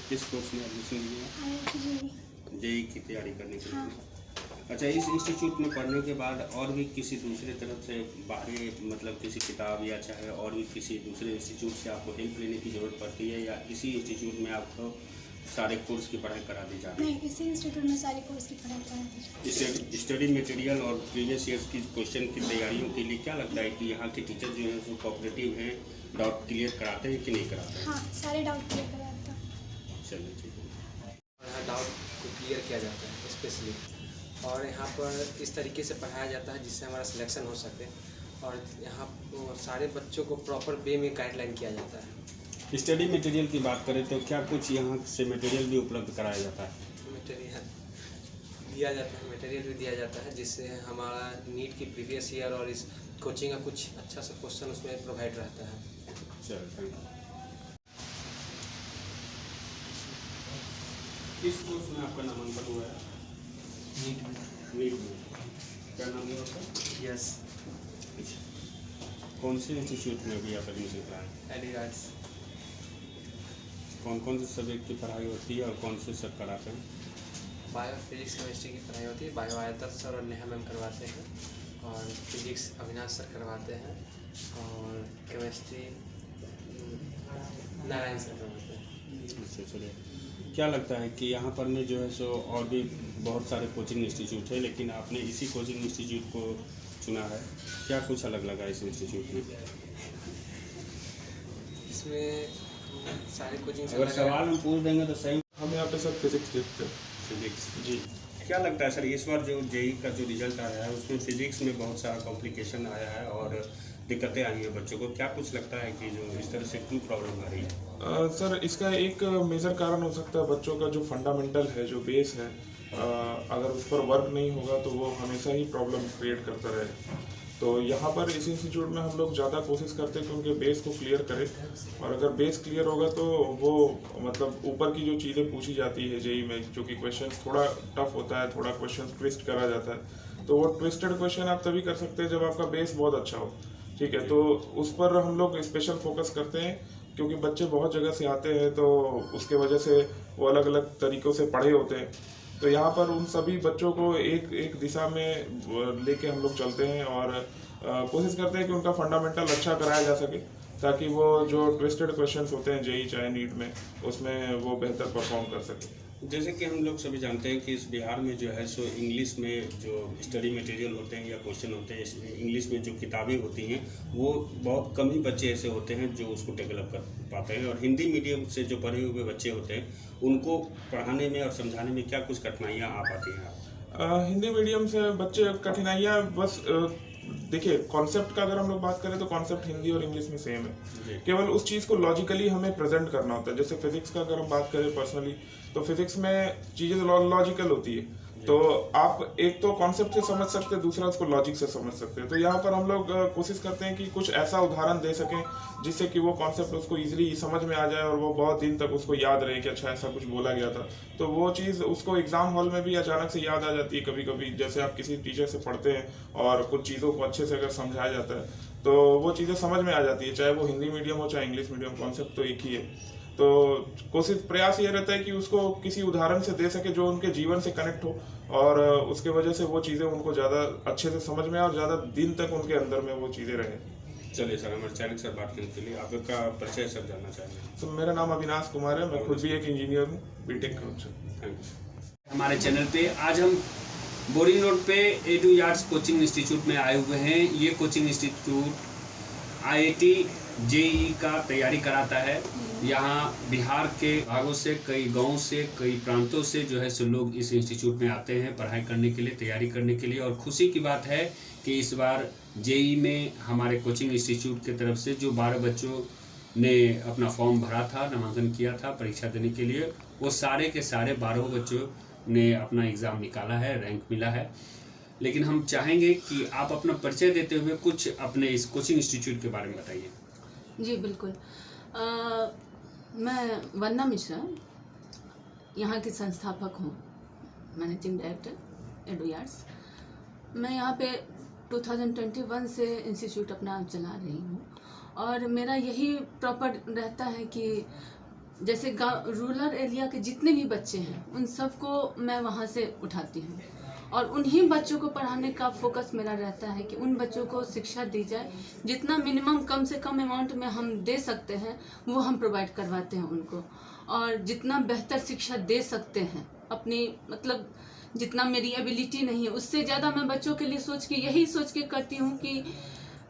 किस कोर्स में एडमिशन लिया? जेई की तैयारी करने के लिए। हाँ। अच्छा, इस इंस्टीट्यूट में पढ़ने के बाद और भी किसी दूसरे तरफ से बाहरी मतलब किसी किताब या चाहे और भी किसी दूसरे इंस्टीट्यूट से आपको हेल्प लेने की ज़रूरत पड़ती है, या इसी इंस्टीट्यूट में आपको सारे कोर्स की पढ़ाई करा दी जाती है? नहीं, इसी इंस्टीट्यूट में सारे कोर्स की पढ़ाई करा दी जाती है। स्टडी मटेरियल और प्रीवियस ईयर्स की क्वेश्चन की तैयारियों के लिए क्या लगता है कि यहाँ के टीचर जो हैं वो कोऑपरेटिव हैं, डाउट क्लियर कराते हैं कि नहीं कराते हैं? हाँ, सारे डाउट क्लियर कराता हूँ। चलिए ठीक है। यहाँ डाउट को क्लियर किया जाता है स्पेशली, और यहाँ पर इस तरीके से पढ़ाया जाता है जिससे हमारा सिलेक्शन हो सके, और यहाँ सारे बच्चों को प्रॉपर वे में गाइडलाइन किया जाता है। स्टडी मटेरियल की बात करें तो क्या कुछ यहाँ से मटेरियल भी उपलब्ध कराया जाता है? मटेरियल दिया जाता है, मटेरियल भी दिया जाता है जिससे हमारा नीट की प्रीवियस ईयर और इस कोचिंग का कुछ अच्छा सा क्वेश्चन उसमें प्रोवाइड रहता है। चलो थैंक यू। किस कोर्स में आपका नामांकन हुआ है? नीट में। नीट में। क्या नाम है आपका? यस। कौन से इंस्टीट्यूट में भी आप एडमिशन कराएं? एडिडास। कौन कौन से सब्जेक्ट की पढ़ाई होती है और कौन से सर कराते हैं? बायो फिजिक्स केमिस्ट्री की पढ़ाई होती है। बायो आयतर सर और नेहा मैम करवाते हैं, और फिजिक्स अविनाश सर करवाते हैं, और केमिस्ट्री नारायण सर करवाते हैं। अच्छा चलिए, क्या लगता है कि यहाँ पर में जो है सो और भी बहुत सारे कोचिंग इंस्टीट्यूट है, लेकिन आपने इसी कोचिंग इंस्टीट्यूट को चुना है, क्या कुछ अलग लगा इस इंस्टीट्यूट में? इसमें सारे कोचिंग से अगर अलग सवाल हम पूछ देंगे तो सही। हम यहाँ पे सर फिजिक्स देखते हैं। फिजिक्स जी, क्या लगता है सर इस बार जो जेई का जो रिजल्ट आया है उसमें फिजिक्स में बहुत सारा कॉम्प्लिकेशन आया है और दिक्कतें आई हैं बच्चों को, क्या कुछ लगता है कि जो इस तरह से क्यों प्रॉब्लम आ रही है? सर इसका एक मेजर कारण हो सकता है बच्चों का जो फंडामेंटल है, जो बेस है, अगर उस पर वर्क नहीं होगा तो वो हमेशा ही प्रॉब्लम क्रिएट करता रहे। तो यहाँ पर इस इंस्टीट्यूट में हम लोग ज़्यादा कोशिश करते हैं कि उनके बेस को क्लियर करें, और अगर बेस क्लियर होगा तो वो मतलब ऊपर की जो चीज़ें पूछी जाती है जेई में, जो कि क्वेश्चन थोड़ा टफ होता है, थोड़ा क्वेश्चन ट्विस्ट करा जाता है, तो वो ट्विस्टेड क्वेश्चन आप तभी कर सकते हैं जब आपका बेस बहुत अच्छा हो। ठीक है, तो उस पर हम लोग स्पेशल फोकस करते हैं, क्योंकि बच्चे बहुत जगह से आते हैं तो उसके वजह से वो अलग अलग तरीक़ों से पढ़े होते हैं। तो यहाँ पर उन सभी बच्चों को एक एक दिशा में लेके हम लोग चलते हैं, और कोशिश करते हैं कि उनका फंडामेंटल अच्छा कराया जा सके, ताकि वो जो ट्विस्टेड क्वेश्चंस होते हैं जेई चाहे नीट में, उसमें वो बेहतर परफॉर्म कर सके। जैसे कि हम लोग सभी जानते हैं कि इस बिहार में जो है सो इंग्लिश में जो स्टडी मटेरियल होते हैं या क्वेश्चन होते हैं, इंग्लिश में जो किताबें होती हैं वो बहुत कम ही बच्चे ऐसे होते हैं जो उसको डेवलप कर पाते हैं, और हिंदी मीडियम से जो पढ़े हुए बच्चे होते हैं उनको पढ़ाने में और समझाने में क्या कुछ कठिनाइयाँ आ पाती हैं? हिंदी मीडियम से बच्चे कठिनाइयाँ बस देखिए, कॉन्सेप्ट का अगर हम लोग बात करें तो कॉन्सेप्ट हिंदी और इंग्लिश में सेम है, केवल उस चीज़ को लॉजिकली हमें प्रेजेंट करना होता है। जैसे फिजिक्स का अगर हम बात करें पर्सनली, तो फिजिक्स में चीज़ें लॉजिकल होती है, तो आप एक तो कॉन्सेप्ट से समझ सकते हैं, दूसरा उसको लॉजिक से समझ सकते हैं। तो यहाँ पर हम लोग कोशिश करते हैं कि कुछ ऐसा उदाहरण दे सकें जिससे कि वो कॉन्सेप्ट उसको इजीली समझ में आ जाए, और वो बहुत दिन तक उसको याद रहे कि अच्छा ऐसा कुछ बोला गया था। तो वो चीज़ उसको एग्जाम हॉल में भी अचानक से याद आ जाती है कभी कभी। जैसे आप किसी टीचर से पढ़ते हैं और कुछ चीज़ों को अच्छे से अगर समझाया जाता है तो वो चीज़ें समझ में आ जाती है, चाहे वो हिंदी मीडियम हो चाहे इंग्लिश मीडियम, कॉन्सेप्ट तो एक ही है। तो कोशिश प्रयास ये रहता है कि उसको किसी उदाहरण से दे सके जो उनके जीवन से कनेक्ट हो, और उसके वजह से वो चीज़ें उनको ज़्यादा अच्छे से समझ में आए और ज़्यादा दिन तक उनके अंदर में वो चीज़ें रहें। चलिए सर, हमारे चैनल से बात करने के लिए आपका परिचय सर जानना चाहेंगे? तो मेरा नाम अविनाश कुमार है, मैं खुद भी एक इंजीनियर हूँ, बीटेक ग्रुप से। Thank you. हमारे चैनल पे आज हम बोरिंग रोड पे एडुयार्ड्स कोचिंग इंस्टीट्यूट में आए हुए हैं। ये कोचिंग इंस्टीट्यूट आईआईटी जेई का तैयारी कराता है। यहाँ बिहार के भागों से, कई गांवों से, कई प्रांतों से जो है सो लोग इस इंस्टीट्यूट में आते हैं पढ़ाई करने के लिए, तैयारी करने के लिए। और खुशी की बात है कि इस बार जेई में हमारे कोचिंग इंस्टीट्यूट की तरफ से जो 12 बच्चों ने अपना फॉर्म भरा था, नामांकन किया था परीक्षा देने के लिए, वो सारे के सारे 12 बच्चों ने अपना एग्ज़ाम निकाला है, रैंक मिला है। लेकिन हम चाहेंगे कि आप अपना परिचय देते हुए कुछ अपने इस कोचिंग इंस्टीट्यूट के बारे में बताइए। जी बिल्कुल। मैं वंदना मिश्रा यहाँ की संस्थापक हूँ, मैनेजिंग डायरेक्टर एडुयार्ड्स। मैं यहाँ पे 2021 से इंस्टीट्यूट अपना चला रही हूँ, और मेरा यही प्रॉपर रहता है कि जैसे गाँव रूरल एरिया के जितने भी बच्चे हैं उन सबको मैं वहाँ से उठाती हूँ और उन्हीं बच्चों को पढ़ाने का फोकस मेरा रहता है कि उन बच्चों को शिक्षा दी जाए। जितना मिनिमम कम से कम अमाउंट में हम दे सकते हैं वो हम प्रोवाइड करवाते हैं उनको, और जितना बेहतर शिक्षा दे सकते हैं अपनी मतलब जितना मेरी एबिलिटी नहीं है उससे ज़्यादा मैं बच्चों के लिए सोच के यही सोच के करती हूँ कि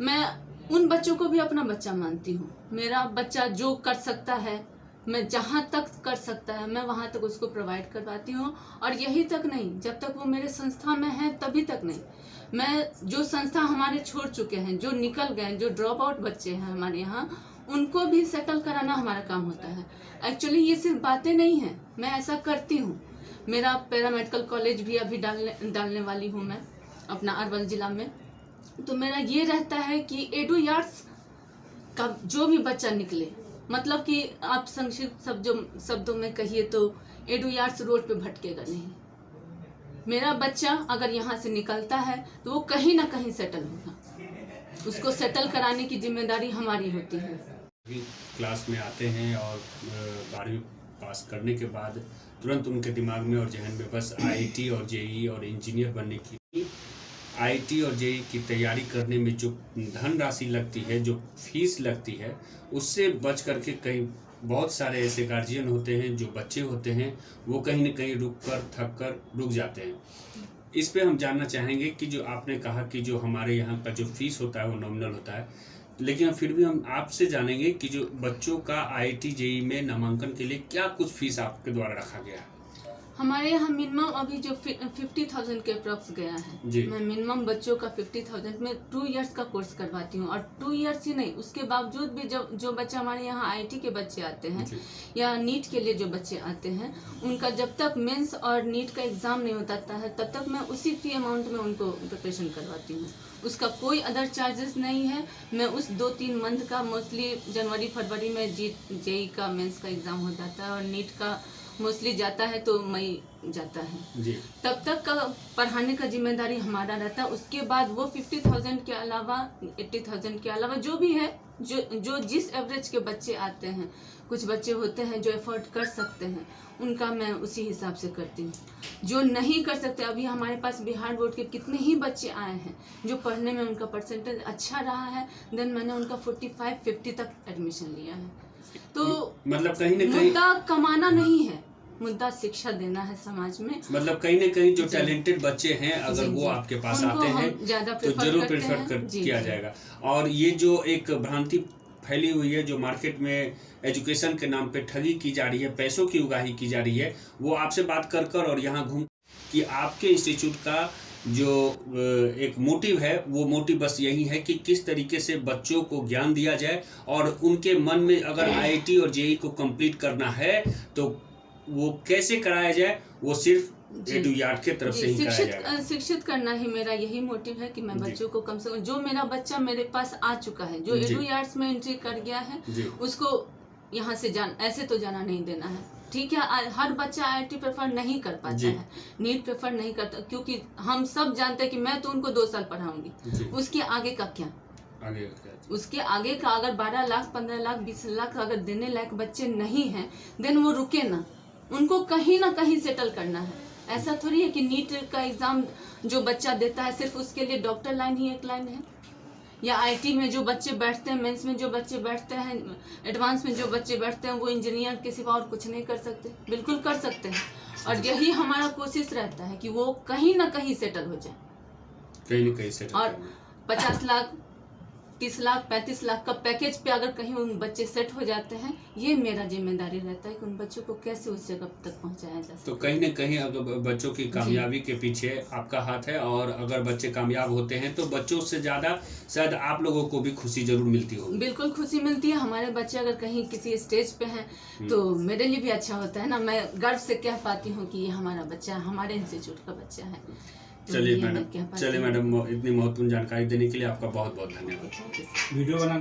मैं उन बच्चों को भी अपना बच्चा मानती हूँ। मेरा बच्चा जो कर सकता है, मैं जहाँ तक कर सकता है मैं वहाँ तक उसको प्रोवाइड करवाती हूँ। और यही तक नहीं, जब तक वो मेरे संस्था में है तभी तक नहीं, मैं जो संस्था हमारे छोड़ चुके हैं, जो निकल गए, जो ड्रॉप आउट बच्चे हैं हमारे यहाँ, उनको भी सेटल कराना हमारा काम होता है। एक्चुअली ये सिर्फ बातें नहीं हैं, मैं ऐसा करती हूँ। मेरा पैरामेडिकल कॉलेज भी अभी डालने वाली हूँ मैं अपना अरवल ज़िला में। तो मेरा ये रहता है कि एडू यार्ड्स का जो भी बच्चा निकले, मतलब कि आप संक्षिप्त शब्दों में कहिए तो एडू यार्ड्स रोड पे भटकेगा नहीं। मेरा बच्चा अगर यहाँ से निकलता है तो वो कहीं ना कहीं सेटल होगा, उसको सेटल कराने की जिम्मेदारी हमारी होती है। क्लास में आते हैं और 12वीं पास करने के बाद तुरंत उनके दिमाग में और जहन में बस आईआईटी और जेईई और इंजीनियर बनने की, आईआईटी और जेईई की तैयारी करने में जो धनराशि लगती है, जो फीस लगती है, उससे बच करके कई बहुत सारे ऐसे गार्जियन होते हैं, जो बच्चे होते हैं, वो कहीं न कहीं थक कर रुक जाते हैं। इस पे हम जानना चाहेंगे कि जो आपने कहा कि जो हमारे यहाँ का जो फीस होता है वो नॉमिनल होता है, लेकिन फिर भी हम आपसे जानेंगे कि जो बच्चों का आईआईटी जेईई में नामांकन के लिए क्या कुछ फीस आपके द्वारा रखा गया है? हमारे यहाँ मिनिमम अभी जो 50,000 के अप्रॉक्स गया है। मैं मिनिमम बच्चों का 50,000 में 2 इयर्स का कोर्स करवाती हूँ। और 2 इयर्स ही नहीं, उसके बावजूद भी जो बच्चा हमारे यहाँ आईआईटी के बच्चे आते हैं या नीट के लिए जो बच्चे आते हैं, उनका जब तक मेंस और नीट का एग्ज़ाम नहीं होता है तब तक मैं उसी फी अमाउंट में उनको प्रिपरेशन करवाती हूँ। उसका कोई अदर चार्जेस नहीं है। मैं उस 2-3 मंथ का, मोस्टली जनवरी फरवरी में जेईई का मेंस का एग्ज़ाम हो जाता है और नीट का मोस्टली जाता है तो मई जाता है जी। तब तक का पढ़ाने का जिम्मेदारी हमारा रहता है। उसके बाद वो 50,000 के अलावा 80,000 के अलावा जो भी है, जो जिस एवरेज के बच्चे आते हैं, कुछ बच्चे होते हैं जो एफोर्ड कर सकते हैं, उनका मैं उसी हिसाब से करती हूँ। जो नहीं कर सकते, अभी हमारे पास बिहार बोर्ड के कितने ही बच्चे आए हैं जो पढ़ने में उनका परसेंटेज अच्छा रहा है, देन मैंने उनका 45-50 तक एडमिशन लिया है। तो मतलब कहीं न कहीं मुद्दा कमाना नहीं है, मुद्दा शिक्षा देना है समाज में। मतलब कहीं न कहीं जो टैलेंटेड बच्चे हैं, अगर वो आपके पास आते हैं तो जरूर प्रेफर किया जाएगा। और ये जो एक भ्रांति फैली हुई है, जो मार्केट में एजुकेशन के नाम पे ठगी की जा रही है, पैसों की उगाही की जा रही है, वो आपसे बात कर और यहाँ घूम कि आपके इंस्टीट्यूट का जो एक मोटिव है, वो मोटिव बस यही है कि किस तरीके से बच्चों को ज्ञान दिया जाए और उनके मन में अगर आईआईटी और जेईई को कंप्लीट करना है तो वो कैसे कराया जाए, वो सिर्फ एडू यार्ड के तरफ से ही कराया जाएगा। शिक्षित करना ही मेरा यही मोटिव है कि मैं बच्चों को कम से कम, जो मेरा बच्चा मेरे पास आ चुका है, जो एडू यार्ड्स में एंट्री कर गया है, उसको यहाँ से ऐसे तो जाना नहीं देना है। ठीक है, हर बच्चा आईआईटी प्रेफर नहीं कर पाता है, नीट प्रेफर नहीं करता, क्योंकि हम सब जानते हैं कि मैं तो उनको 2 साल पढ़ाऊंगी, उसके आगे का क्या, उसके आगे का अगर 12 लाख 15 लाख 20 लाख अगर देने लायक बच्चे नहीं हैं, देन वो रुके ना, उनको कहीं ना कहीं सेटल करना है। ऐसा थोड़ी है कि नीट का एग्ज़ाम जो बच्चा देता है सिर्फ उसके लिए डॉक्टर लाइन ही एक लाइन है, या आईटी में जो बच्चे बैठते हैं, मेंस में जो बच्चे बैठते हैं, एडवांस में जो बच्चे बैठते हैं, वो इंजीनियर के सिवा और कुछ नहीं कर सकते। बिल्कुल कर सकते हैं, और यही हमारा कोशिश रहता है कि वो कहीं ना कहीं सेटल हो जाए, कहीं ना कहीं सेटल। और 50 लाख 30 लाख 35 लाख का पैकेज पे अगर कहीं उन बच्चे सेट हो जाते हैं, ये मेरा जिम्मेदारी रहता है कि उन बच्चों को कैसे उस जगह तक पहुंचाया जा सके। तो कहीं न कहीं अगर बच्चों की कामयाबी के पीछे आपका हाथ है, और अगर बच्चे कामयाब होते हैं तो बच्चों से ज़्यादा शायद आप लोगों को भी खुशी जरूर मिलती होगी। बिल्कुल खुशी मिलती है। हमारे बच्चे अगर कहीं किसी स्टेज पे हैं तो मेरे लिए भी अच्छा होता है ना, मैं गर्व से कह पाती हूँ कि ये हमारा बच्चा, हमारे इंस्टीट्यूट का बच्चा है। चलिए मैडम, इतनी महत्वपूर्ण जानकारी देने के लिए आपका बहुत बहुत धन्यवाद। वीडियो बना